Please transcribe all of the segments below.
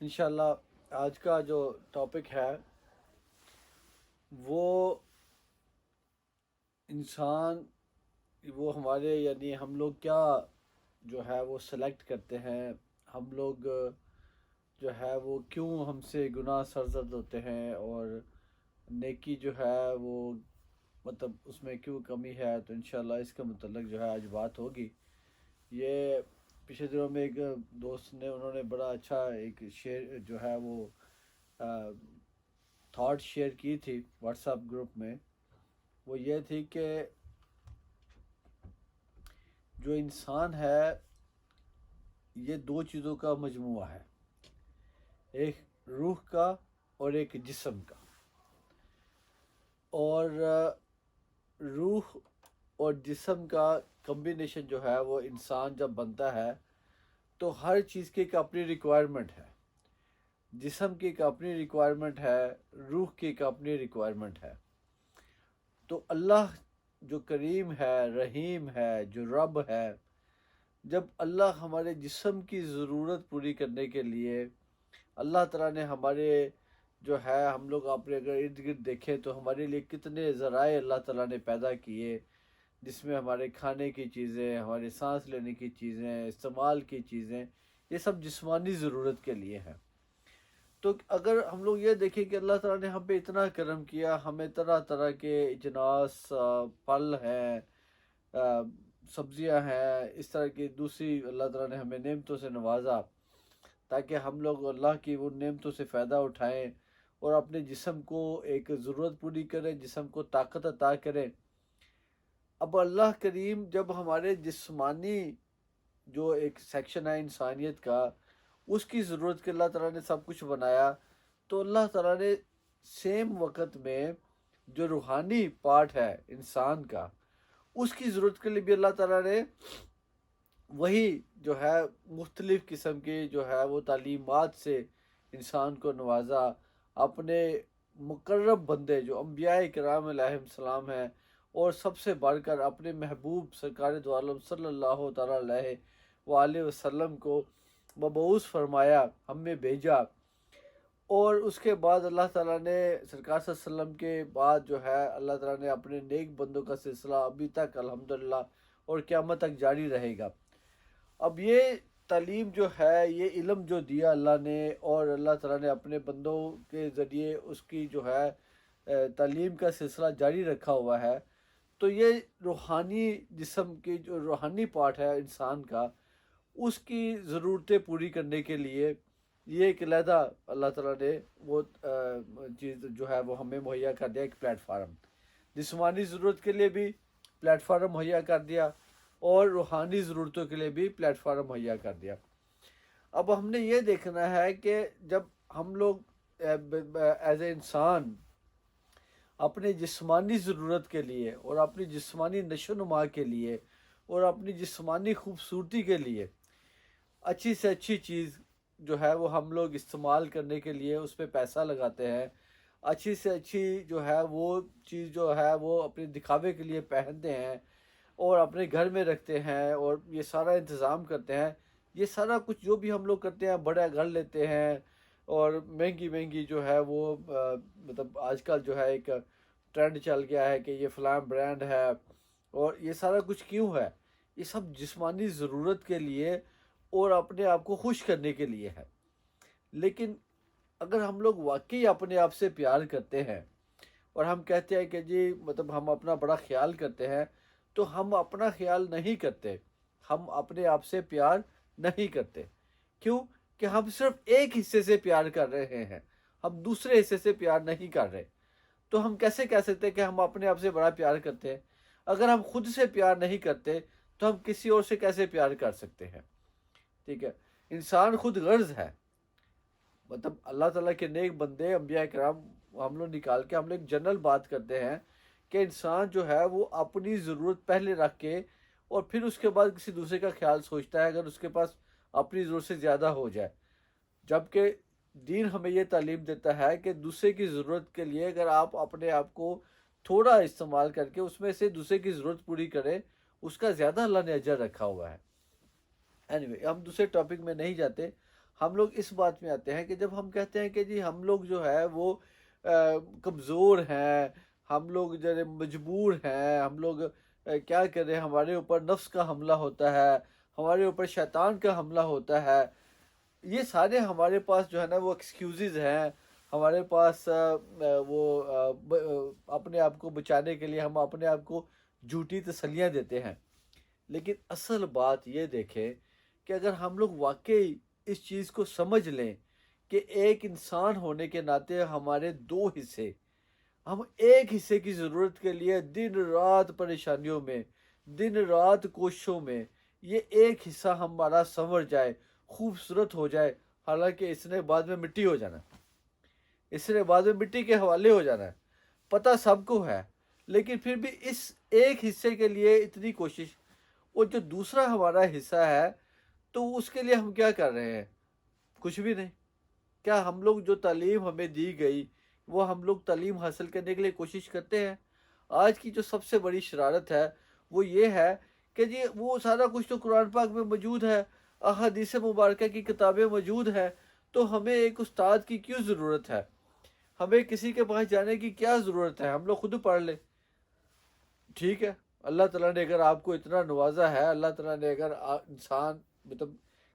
انشاءاللہ آج کا جو ٹاپک ہے وہ انسان، وہ ہمارے یعنی ہم لوگ کیا جو ہے وہ سلیکٹ کرتے ہیں، ہم لوگ جو ہے وہ کیوں ہم سے گناہ سرزد ہوتے ہیں، اور نیکی جو ہے وہ مطلب اس میں کیوں کمی ہے. تو انشاءاللہ اس کے متعلق جو ہے آج بات ہوگی. یہ پچھلے دنوں میں ایک دوست نے انہوں نے بڑا اچھا ایک شیئر جو ہے وہ تھاٹ شیئر کی تھی واٹس ایپ گروپ میں. وہ یہ تھی کہ جو انسان ہے یہ دو چیزوں کا مجموعہ ہے، ایک روح کا اور ایک جسم کا. اور روح اور جسم کا کمبینیشن جو ہے وہ انسان جب بنتا ہے تو ہر چیز کی ایک اپنی ریکوائرمنٹ ہے. جسم کی ایک اپنی ریکوائرمنٹ ہے، روح کی ایک اپنی ریکوائرمنٹ ہے. تو اللہ جو کریم ہے، رحیم ہے، جو رب ہے، جب اللہ ہمارے جسم کی ضرورت پوری کرنے کے لیے اللہ تعالیٰ نے ہمارے جو ہے ہم لوگ اپنے اگر ارد گرد دیکھیں تو ہمارے لیے کتنے ذرائع اللہ تعالیٰ نے پیدا کیے، جس میں ہمارے کھانے کی چیزیں، ہمارے سانس لینے کی چیزیں، استعمال کی چیزیں، یہ سب جسمانی ضرورت کے لیے ہیں. تو اگر ہم لوگ یہ دیکھیں کہ اللہ تعالیٰ نے ہم پہ اتنا کرم کیا، ہمیں طرح طرح کے اجناس، پھل ہیں، سبزیاں ہیں، اس طرح کی دوسری اللہ تعالیٰ نے ہمیں نعمتوں سے نوازا تاکہ ہم لوگ اللہ کی ان نعمتوں سے فائدہ اٹھائیں اور اپنے جسم کو ایک ضرورت پوری کریں، جسم کو طاقت عطا کریں. اب اللہ کریم جب ہمارے جسمانی جو ایک سیکشن ہے انسانیت کا، اس کی ضرورت کے اللہ تعالیٰ نے سب کچھ بنایا، تو اللہ تعالیٰ نے سیم وقت میں جو روحانی پارٹ ہے انسان کا، اس کی ضرورت کے لیے بھی اللہ تعالیٰ نے وہی جو ہے مختلف قسم کی جو ہے وہ تعلیمات سے انسان کو نوازا. اپنے مقرب بندے جو انبیاء کرام علیہ السلام ہیں، اور سب سے بڑھ کر اپنے محبوب سرکار دو عالم صلی اللہ تعالیٰ علیہ وآلہ وسلم کو مبعوث فرمایا، ہم میں بھیجا. اور اس کے بعد اللہ تعالیٰ نے سرکار صلی اللہ علیہ وسلم کے بعد جو ہے اللہ تعالیٰ نے اپنے نیک بندوں کا سلسلہ ابھی تک الحمدللہ اور قیامت تک جاری رہے گا. اب یہ تعلیم جو ہے، یہ علم جو دیا اللہ نے، اور اللہ تعالیٰ نے اپنے بندوں کے ذریعے اس کی جو ہے تعلیم کا سلسلہ جاری رکھا ہوا ہے. تو یہ روحانی جسم کی جو روحانی پارٹ ہے انسان کا، اس کی ضرورتیں پوری کرنے کے لیے یہ ایک علیحدہ اللہ تعالیٰ نے وہ چیز جو ہے وہ ہمیں مہیا کر دیا، ایک پلیٹ فارم. جسمانی ضرورت کے لیے بھی پلیٹ فارم مہیا کر دیا، اور روحانی ضرورتوں کے لیے بھی پلیٹ فارم مہیا کر دیا. اب ہم نے یہ دیکھنا ہے کہ جب ہم لوگ ایز اے انسان اپنے جسمانی ضرورت کے لیے اور اپنی جسمانی نشو و نما کے لیے اور اپنی جسمانی خوبصورتی کے لیے اچھی سے اچھی چیز جو ہے وہ ہم لوگ استعمال کرنے کے لیے اس پہ پیسہ لگاتے ہیں، اچھی سے اچھی جو ہے وہ چیز جو ہے وہ اپنے دکھاوے کے لیے پہنتے ہیں اور اپنے گھر میں رکھتے ہیں اور یہ سارا انتظام کرتے ہیں. یہ سارا کچھ جو بھی ہم لوگ کرتے ہیں، بڑا گھر لیتے ہیں اور مہنگی مہنگی جو ہے وہ مطلب آج کل جو ہے ایک ٹرینڈ چل گیا ہے کہ یہ فلاں برانڈ ہے، اور یہ سارا کچھ کیوں ہے؟ یہ سب جسمانی ضرورت کے لیے اور اپنے آپ کو خوش کرنے کے لیے ہے. لیکن اگر ہم لوگ واقعی اپنے آپ سے پیار کرتے ہیں اور ہم کہتے ہیں کہ جی مطلب ہم اپنا بڑا خیال کرتے ہیں، تو ہم اپنا خیال نہیں کرتے، ہم اپنے آپ سے پیار نہیں کرتے. کیوں؟ کہ ہم صرف ایک حصے سے پیار کر رہے ہیں، ہم دوسرے حصے سے پیار نہیں کر رہے. تو ہم کیسے کہہ سکتے ہیں کہ ہم اپنے آپ سے بڑا پیار کرتے ہیں؟ اگر ہم خود سے پیار نہیں کرتے تو ہم کسی اور سے کیسے پیار کر سکتے ہیں؟ ٹھیک ہے، انسان خود غرض ہے. مطلب اللہ تعالیٰ کے نیک بندے انبیاء کرام ہم لوگ نکال کے ہم لوگ جنرل بات کرتے ہیں کہ انسان جو ہے وہ اپنی ضرورت پہلے رکھ کے اور پھر اس کے بعد کسی دوسرے کا خیال سوچتا ہے اگر اس کے پاس اپنی ضرورت سے زیادہ ہو جائے. جبکہ دین ہمیں یہ تعلیم دیتا ہے کہ دوسرے کی ضرورت کے لیے اگر آپ اپنے آپ کو تھوڑا استعمال کر کے اس میں سے دوسرے کی ضرورت پوری کریں، اس کا زیادہ اللہ نے اجر رکھا ہوا ہے. اینیوے ہم دوسرے ٹاپک میں نہیں جاتے. ہم لوگ اس بات میں آتے ہیں کہ جب ہم کہتے ہیں کہ جی ہم لوگ جو ہے وہ کمزور ہیں، ہم لوگ جو ہے مجبور ہیں، ہم لوگ کیا کریں، ہمارے اوپر نفس کا حملہ ہوتا ہے، ہمارے اوپر شیطان کا حملہ ہوتا ہے، یہ سارے ہمارے پاس جو ہے نا وہ ایکسکیوزز ہیں، ہمارے پاس وہ اپنے آپ کو بچانے کے لیے ہم اپنے آپ کو جھوٹی تسلیاں دیتے ہیں۔ لیکن اصل بات یہ دیکھیں کہ اگر ہم لوگ واقعی اس چیز کو سمجھ لیں کہ ایک انسان ہونے کے ناطے ہمارے دو حصے، ہم ایک حصے کی ضرورت کے لیے دن رات پریشانیوں میں، دن رات کوششوں میں، یہ ایک حصہ ہمارا سنور جائے، خوبصورت ہو جائے، حالانکہ اس نے بعد میں مٹی ہو جانا ہے، اس نے بعد میں مٹی کے حوالے ہو جانا ہے، پتہ سب کو ہے، لیکن پھر بھی اس ایک حصے کے لیے اتنی کوشش، اور جو دوسرا ہمارا حصہ ہے تو اس کے لیے ہم کیا کر رہے ہیں؟ کچھ بھی نہیں۔ کیا ہم لوگ جو تعلیم ہمیں دی گئی وہ ہم لوگ تعلیم حاصل کرنے کے لیے کوشش کرتے ہیں؟ آج کی جو سب سے بڑی شرارت ہے وہ یہ ہے کہ جی وہ سارا کچھ تو قرآن پاک میں موجود ہے، احادیث مبارکہ کی کتابیں موجود ہے، تو ہمیں ایک استاد کی کیوں ضرورت ہے؟ ہمیں کسی کے پاس جانے کی کیا ضرورت ہے؟ ہم لوگ خود پڑھ لیں۔ ٹھیک ہے، اللہ تعالیٰ نے اگر آپ کو اتنا نوازا ہے، اللہ تعالیٰ نے اگر انسان مطلب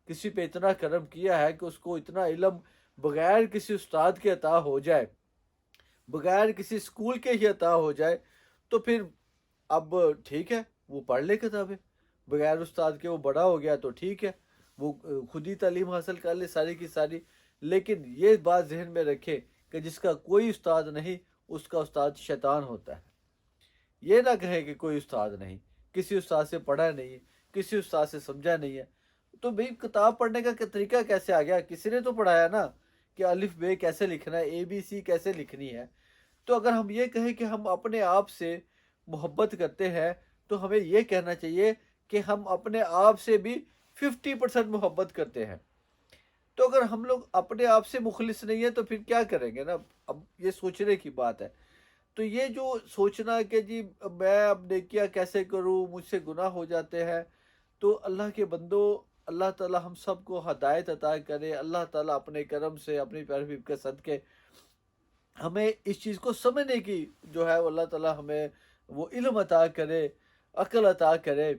کسی پہ اتنا کرم کیا ہے کہ اس کو اتنا علم بغیر کسی استاد کے عطا ہو جائے، بغیر کسی اسکول کے ہی عطا ہو جائے، تو پھر اب ٹھیک ہے وہ پڑھ لے کتابیں، بغیر استاد کے وہ بڑا ہو گیا تو ٹھیک ہے وہ خود ہی تعلیم حاصل کر لے ساری کی ساری۔ لیکن یہ بات ذہن میں رکھے کہ جس کا کوئی استاد نہیں اس کا استاد شیطان ہوتا ہے۔ یہ نہ کہیں کہ کوئی استاد نہیں، کسی استاد سے پڑھا نہیں ہے، کسی استاد سے سمجھا نہیں ہے، تو بھئی کتاب پڑھنے کا طریقہ کیسے آ گیا؟ کسی نے تو پڑھایا نا کہ الف بے کیسے لکھنا ہے، اے بی سی کیسے لکھنی ہے۔ تو اگر ہم یہ کہیں کہ ہم اپنے آپ سے محبت کرتے ہیں تو ہمیں یہ کہنا چاہیے کہ ہم اپنے آپ سے بھی 50% محبت کرتے ہیں۔ تو اگر ہم لوگ اپنے آپ سے مخلص نہیں ہیں تو پھر کیا کریں گے نا؟ اب یہ سوچنے کی بات ہے۔ تو یہ جو سوچنا کہ جی میں اب نیکیاں کیسے کروں، مجھ سے گناہ ہو جاتے ہیں، تو اللہ کے بندو، اللہ تعالی ہم سب کو ہدایت عطا کرے، اللہ تعالیٰ اپنے کرم سے اپنی پیروی کے صدقے ہمیں اس چیز کو سمجھنے کی جو ہے وہ اللہ تعالیٰ ہمیں وہ علم عطا کرے، عقل عطا کرے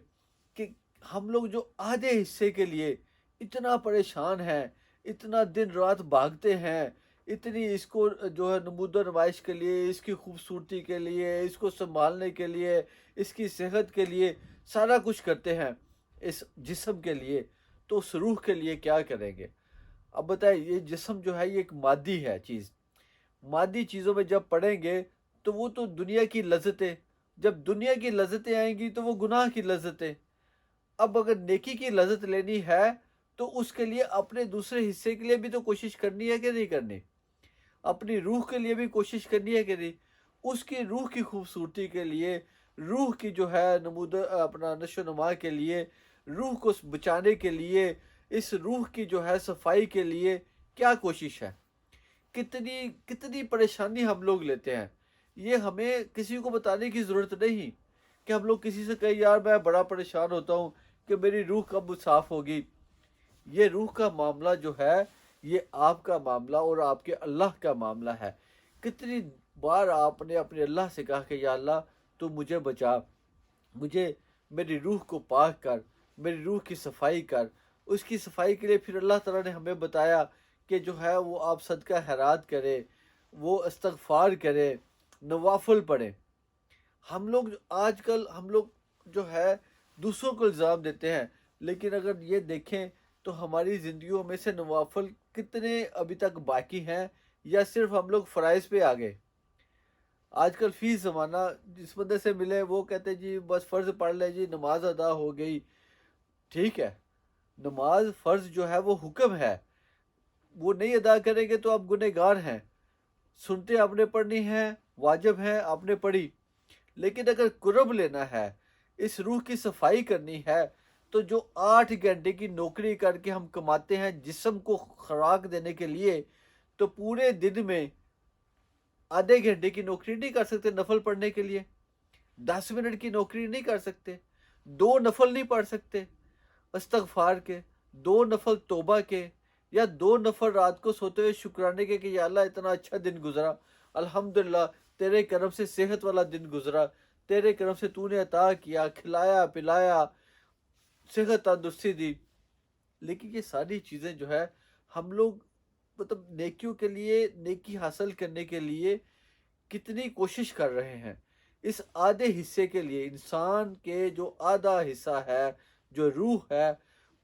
کہ ہم لوگ جو آدھے حصے کے لیے اتنا پریشان ہیں، اتنا دن رات بھاگتے ہیں، اتنی اس کو جو ہے نمود و نمائش کے لیے، اس کی خوبصورتی کے لیے، اس کو سنبھالنے کے لیے، اس کی صحت کے لیے سارا کچھ کرتے ہیں اس جسم کے لیے، تو اس روح کے لیے کیا کریں گے؟ اب بتائیں، یہ جسم جو ہے یہ ایک مادی ہے چیز، مادی چیزوں میں جب پڑیں گے تو وہ تو دنیا کی لذتیں، جب دنیا کی لذتیں آئیں گی تو وہ گناہ کی لذتیں۔ اب اگر نیکی کی لذت لینی ہے تو اس کے لیے اپنے دوسرے حصے کے لیے بھی تو کوشش کرنی ہے کہ نہیں کرنی؟ اپنی روح کے لیے بھی کوشش کرنی ہے کہ نہیں؟ اس کی روح کی خوبصورتی کے لیے، روح کی جو ہے نمود اپنا نشو و نما کے لیے، روح کو بچانے کے لیے، اس روح کی جو ہے صفائی کے لیے کیا کوشش ہے؟ کتنی پریشانی ہم لوگ لیتے ہیں۔ یہ ہمیں کسی کو بتانے کی ضرورت نہیں کہ ہم لوگ کسی سے کہیں یار میں بڑا پریشان ہوتا ہوں کہ میری روح کب صاف ہوگی۔ یہ روح کا معاملہ جو ہے یہ آپ کا معاملہ اور آپ کے اللہ کا معاملہ ہے۔ کتنی بار آپ نے اپنے اللہ سے کہا کہ یا اللہ تو مجھے بچا، مجھے میری روح کو پاک کر، میری روح کی صفائی کر۔ اس کی صفائی کے لیے پھر اللہ تعالیٰ نے ہمیں بتایا کہ جو ہے وہ آپ صدقہ خیرات کرے، وہ استغفار کرے، نوافل پڑھیں۔ ہم لوگ آج کل ہم لوگ جو ہے دوسروں کو الزام دیتے ہیں، لیکن اگر یہ دیکھیں تو ہماری زندگیوں میں سے نوافل کتنے ابھی تک باقی ہیں، یا صرف ہم لوگ فرائض پہ آ گئے؟ آج کل فی زمانہ جس بندے سے ملے وہ کہتے جی بس فرض پڑھ لے جی نماز ادا ہو گئی۔ ٹھیک ہے، نماز فرض جو ہے وہ حکم ہے، وہ نہیں ادا کریں گے تو آپ گنہگار ہیں۔ سنتے آپ نے پڑھنی ہیں، واجب ہیں، آپ نے پڑھی، لیکن اگر قرب لینا ہے، اس روح کی صفائی کرنی ہے، تو جو 8 گھنٹے کی نوکری کر کے ہم کماتے ہیں جسم کو خوراک دینے کے لیے، تو پورے دن میں آدھے گھنٹے کی نوکری نہیں کر سکتے نفل پڑھنے کے لیے، 10 منٹ کی نوکری نہیں کر سکتے، 2 نفل نہیں پڑھ سکتے استغفار کے، 2 نفل توبہ کے، یا 2 نفر رات کو سوتے ہوئے شکرانے کے کہ یا اللہ اتنا اچھا دن گزرا، الحمدللہ تیرے کرم سے صحت والا دن گزرا، تیرے کرم سے تو نے عطا کیا، کھلایا پلایا، صحت تندرستی دی۔ لیکن یہ ساری چیزیں جو ہے ہم لوگ مطلب نیکیوں کے لیے، نیکی حاصل کرنے کے لیے کتنی کوشش کر رہے ہیں؟ اس آدھے حصے کے لیے، انسان کے جو آدھا حصہ ہے، جو روح ہے،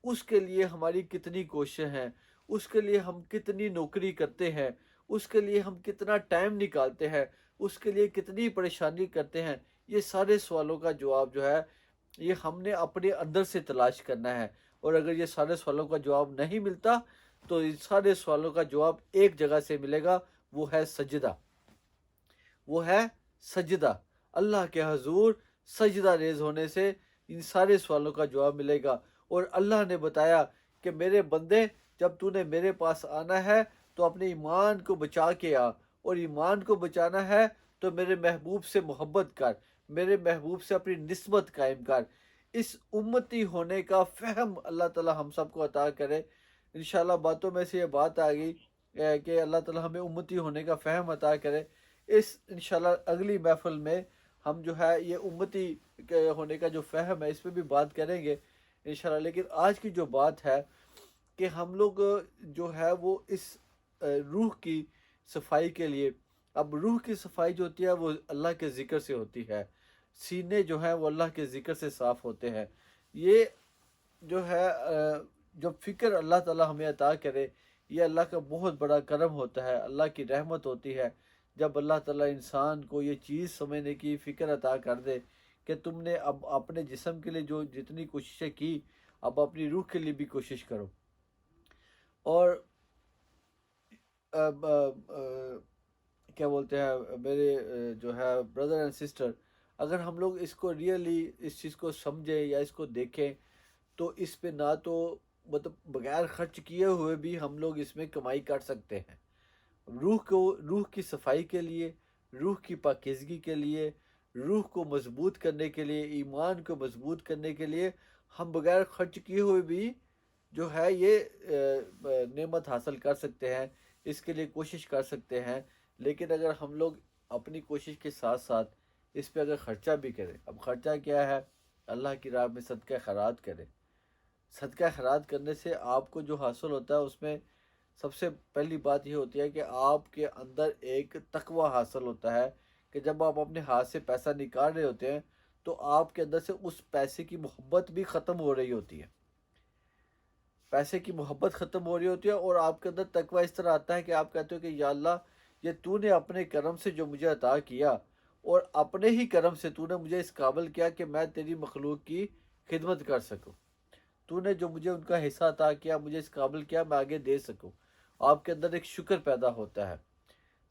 اس کے لیے ہماری کتنی کوششیں ہیں، اس کے لیے ہم کتنی نوکری کرتے ہیں، اس کے لیے ہم کتنا ٹائم نکالتے ہیں، اس کے لیے کتنی پریشانی کرتے ہیں۔ یہ سارے سوالوں کا جواب جو ہے یہ ہم نے اپنے اندر سے تلاش کرنا ہے، اور اگر یہ سارے سوالوں کا جواب نہیں ملتا تو ان سارے سوالوں کا جواب ایک جگہ سے ملے گا، وہ ہے سجدہ، وہ ہے سجدہ۔ اللہ کے حضور سجدہ ریز ہونے سے ان سارے سوالوں کا جواب ملے گا۔ اور اللہ نے بتایا کہ میرے بندے جب تو نے میرے پاس آنا ہے تو اپنے ایمان کو بچا کے آ، اور ایمان کو بچانا ہے تو میرے محبوب سے محبت کر، میرے محبوب سے اپنی نسبت قائم کر۔ اس امتی ہونے کا فہم اللہ تعالی ہم سب کو عطا کرے۔ انشاءاللہ باتوں میں سے یہ بات آ گئی کہ اللہ تعالی ہمیں امتی ہونے کا فہم عطا کرے۔ اس انشاءاللہ اگلی محفل میں ہم جو ہے یہ امتی ہونے کا جو فہم ہے اس پہ بھی بات کریں گے انشاءاللہ۔ لیکن آج کی جو بات ہے کہ ہم لوگ جو ہے وہ اس روح کی صفائی کے لیے، اب روح کی صفائی جو ہوتی ہے وہ اللہ کے ذکر سے ہوتی ہے، سینے جو ہیں وہ اللہ کے ذکر سے صاف ہوتے ہیں۔ یہ جو ہے جب فکر اللہ تعالی ہمیں عطا کرے، یہ اللہ کا بہت بڑا کرم ہوتا ہے، اللہ کی رحمت ہوتی ہے جب اللہ تعالیٰ انسان کو یہ چیز سمجھنے کی فکر عطا کر دے کہ تم نے اب اپنے جسم کے لیے جو جتنی کوششیں کی، اب اپنی روح کے لیے بھی کوشش کرو۔ اور کیا بولتے ہیں میرے جو ہے بردر اینڈ سسٹر، اگر ہم لوگ اس کو ریئلی اس چیز کو سمجھیں یا اس کو دیکھیں تو اس پہ نہ تو مطلب بغیر خرچ کیے ہوئے بھی ہم لوگ اس میں کمائی کر سکتے ہیں۔ روح کی صفائی کے لیے، روح کی پاکیزگی کے لیے، روح کو مضبوط کرنے کے لیے، ایمان کو مضبوط کرنے کے لیے ہم بغیر خرچ کیے ہوئے بھی جو ہے یہ نعمت حاصل کر سکتے ہیں، اس کے لیے کوشش کر سکتے ہیں۔ لیکن اگر ہم لوگ اپنی کوشش کے ساتھ ساتھ اس پہ اگر خرچہ بھی کریں، اب خرچہ کیا ہے؟ اللہ کی راہ میں صدقہ خیرات کریں۔ صدقہ خیرات کرنے سے آپ کو جو حاصل ہوتا ہے اس میں سب سے پہلی بات یہ ہوتی ہے کہ آپ کے اندر ایک تقوی حاصل ہوتا ہے کہ جب آپ اپنے ہاتھ سے پیسہ نکال رہے ہوتے ہیں تو آپ کے اندر سے اس پیسے کی محبت بھی ختم ہو رہی ہوتی ہے، پیسے کی محبت ختم ہو رہی ہوتی ہے، اور آپ کے اندر تقوی اس طرح آتا ہے کہ آپ کہتے ہو کہ یا اللہ یہ تو نے اپنے کرم سے جو مجھے عطا کیا، اور اپنے ہی کرم سے تو نے مجھے اس قابل کیا کہ میں تیری مخلوق کی خدمت کر سکوں، تو نے جو مجھے ان کا حصہ عطا کیا، مجھے اس قابل کیا میں آگے دے سکوں۔ آپ کے اندر ایک شکر پیدا ہوتا ہے۔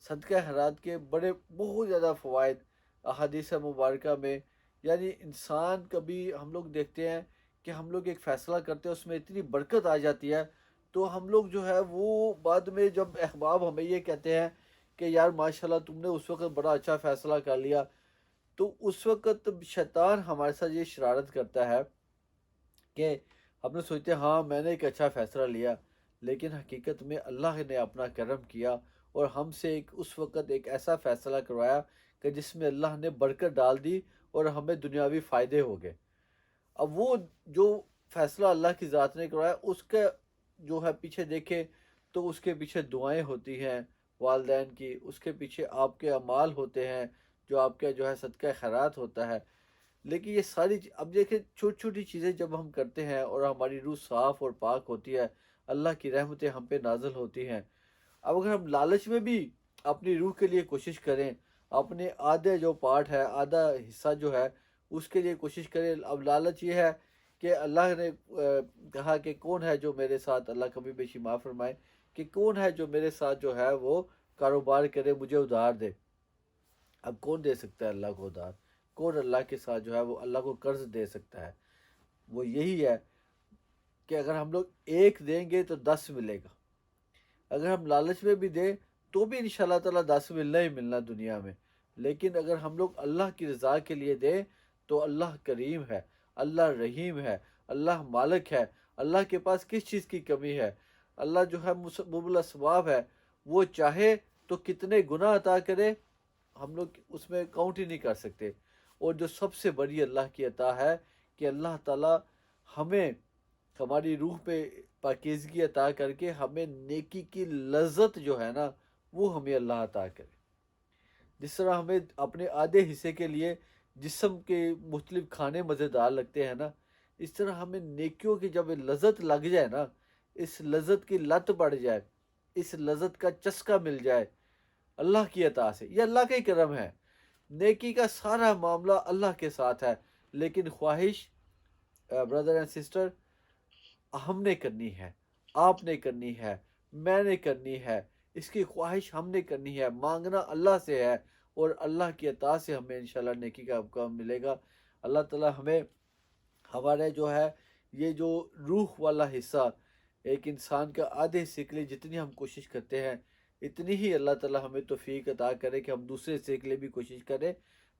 صدقہ خیرات کے بڑے بہت زیادہ فوائد احادیث مبارکہ میں، یعنی انسان کبھی ہم لوگ دیکھتے ہیں کہ ہم لوگ ایک فیصلہ کرتے ہیں اس میں اتنی برکت آ جاتی ہے، تو ہم لوگ جو ہے وہ بعد میں جب احباب ہمیں یہ کہتے ہیں کہ یار ماشاءاللہ تم نے اس وقت بڑا اچھا فیصلہ کر لیا، تو اس وقت شیطان ہمارے ساتھ یہ شرارت کرتا ہے کہ ہم نے سوچتے ہیں ہاں میں نے ایک اچھا فیصلہ لیا، لیکن حقیقت میں اللہ نے اپنا کرم کیا اور ہم سے اس وقت ایک ایسا فیصلہ کروایا کہ جس میں اللہ نے برکت ڈال دی اور ہمیں دنیاوی فائدے ہو گئے۔ اب وہ جو فیصلہ اللہ کی ذات نے کروایا اس کا جو ہے پیچھے دیکھیں تو اس کے پیچھے دعائیں ہوتی ہیں والدین کی، اس کے پیچھے آپ کے اعمال ہوتے ہیں، جو آپ کا جو ہے صدقہ خیرات ہوتا ہے۔ لیکن یہ ساری اب دیکھیں چھوٹی چھوٹی چیزیں جب ہم کرتے ہیں اور ہماری روح صاف اور پاک ہوتی ہے، اللہ کی رحمتیں ہم پہ نازل ہوتی ہیں۔ اب اگر ہم لالچ میں بھی اپنی روح کے لیے کوشش کریں، اپنے آدھے جو پارٹ ہے، آدھا حصہ جو ہے اس کے لیے کوشش کریں۔ اب لالچ یہ ہے کہ اللہ نے کہا کہ کون ہے جو میرے ساتھ، اللہ کبھی بیشی معاف فرمائے، کہ کون ہے جو میرے ساتھ جو ہے وہ کاروبار کرے، مجھے ادھار دے۔ اب کون دے سکتا ہے اللہ کو ادھار؟ کون اللہ کے ساتھ جو ہے وہ اللہ کو قرض دے سکتا ہے؟ وہ یہی ہے کہ اگر ہم لوگ ایک دیں گے تو 10 ملے گا، اگر ہم لالچ میں بھی دیں تو بھی انشاءاللہ تعالیٰ 10 ملنا ہی ملنا دنیا میں۔ لیکن اگر ہم لوگ اللہ کی رضا کے لیے دیں تو اللہ کریم ہے، اللہ رحیم ہے، اللہ مالک ہے، اللہ کے پاس کس چیز کی کمی ہے؟ اللہ جو ہے مبلا ثواب ہے، وہ چاہے تو کتنے گناہ عطا کرے ہم لوگ اس میں کاؤنٹ ہی نہیں کر سکتے۔ اور جو سب سے بڑی اللہ کی عطا ہے کہ اللہ تعالیٰ ہمیں ہماری روح پہ پاکیزگی عطا کر کے ہمیں نیکی کی لذت جو ہے نا وہ ہمیں اللہ عطا کرے۔ جس طرح ہمیں اپنے آدھے حصے کے لیے جسم کے مختلف کھانے مزیدار لگتے ہیں نا، اس طرح ہمیں نیکیوں کی جب لذت لگ جائے نا، اس لذت کی لت پڑ جائے، اس لذت کا چسکا مل جائے اللہ کی عطا سے، یہ اللہ کا ہی کرم ہے۔ نیکی کا سارا معاملہ اللہ کے ساتھ ہے، لیکن خواہش برادر اینڈ سسٹر ہم نے کرنی ہے، آپ نے کرنی ہے، میں نے کرنی ہے، اس کی خواہش ہم نے کرنی ہے۔ مانگنا اللہ سے ہے اور اللہ کی عطا سے ہمیں انشاءاللہ نیکی کا کام ملے گا۔ اللہ تعالیٰ ہمیں ہمارے جو ہے یہ جو روح والا حصہ ایک انسان کا آدھے حصے کے لیے جتنی ہم کوشش کرتے ہیں اتنی ہی اللہ تعالیٰ ہمیں توفیق عطا کرے کہ ہم دوسرے حصے کے لیے بھی کوشش کریں۔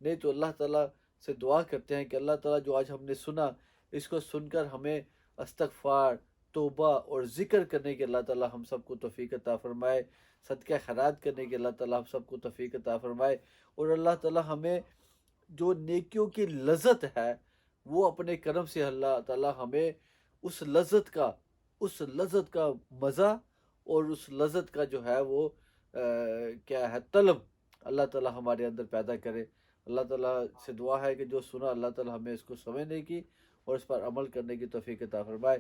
نہیں تو اللہ تعالیٰ سے دعا کرتے ہیں کہ اللہ تعالیٰ جو آج ہم نے سنا اس کو سن کر ہمیں استغفار، توبہ اور ذکر کرنے کے اللہ تعالیٰ ہم سب کو توفیق عطا فرمائے، صدقہ خیرات کرنے کے اللہ تعالیٰ ہم سب کو توفیق عطا فرمائے، اور اللہ تعالیٰ ہمیں جو نیکیوں کی لذت ہے وہ اپنے کرم سے اللہ تعالیٰ ہمیں اس لذت کا مزہ اور اس لذت کا جو ہے وہ کیا ہے طلب اللہ تعالیٰ ہمارے اندر پیدا کرے۔ اللہ تعالیٰ سے دعا ہے کہ جو سنا اللہ تعالیٰ ہمیں اس کو سمجھنے کی اور اس پر عمل کرنے کی توفیق عطا فرمائے۔